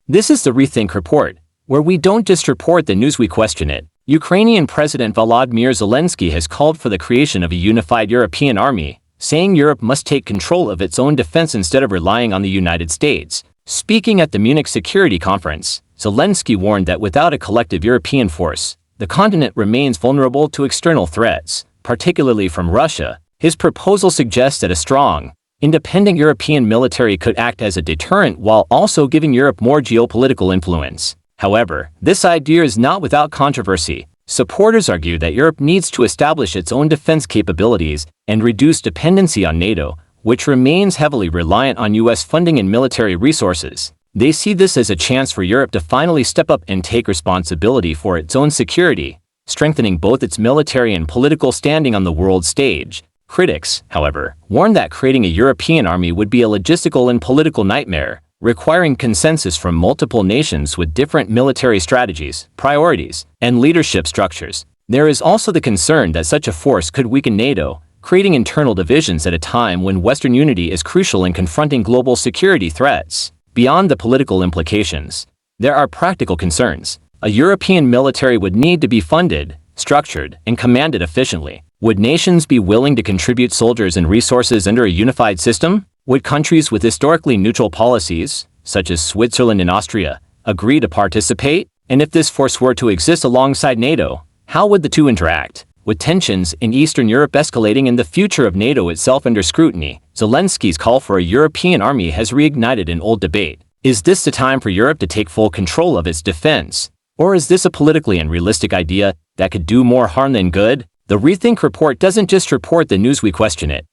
This is the Rethink Report, where we don't just report the news, we question it. Ukrainian President Volodymyr Zelenskiy has called for the creation of a unified European army, saying Europe must take control of its own defense instead of relying on the United States. Speaking at the Munich Security Conference, Zelensky warned that without a collective European force, the continent remains vulnerable to external threats, particularly from Russia. His proposal suggests that a strong, independent European military could act as a deterrent while also giving Europe more geopolitical influence. However, this idea is not without controversy. Supporters argue that Europe needs to establish its own defense capabilities and reduce dependency on NATO, which remains heavily reliant on U.S. funding and military resources. They see this as a chance for Europe to finally step up and take responsibility for its own security, strengthening both its military and political standing on the world stage. Critics, however, warn that creating a European army would be a logistical and political nightmare, requiring consensus from multiple nations with different military strategies, priorities, and leadership structures. There is also the concern that such a force could weaken NATO, creating internal divisions at a time when Western unity is crucial in confronting global security threats. Beyond the political implications, there are practical concerns. A European military would need to be funded, structured, and commanded efficiently. Would nations be willing to contribute soldiers and resources under a unified system? Would countries with historically neutral policies, such as Switzerland and Austria, agree to participate? And if this force were to exist alongside NATO, how would the two interact? With tensions in Eastern Europe escalating and the future of NATO itself under scrutiny, Zelenskyy's call for a European army has reignited an old debate. Is this the time for Europe to take full control of its defense? Or is this a politically unrealistic idea that could do more harm than good? The Rethink Report doesn't just report the news, we question it.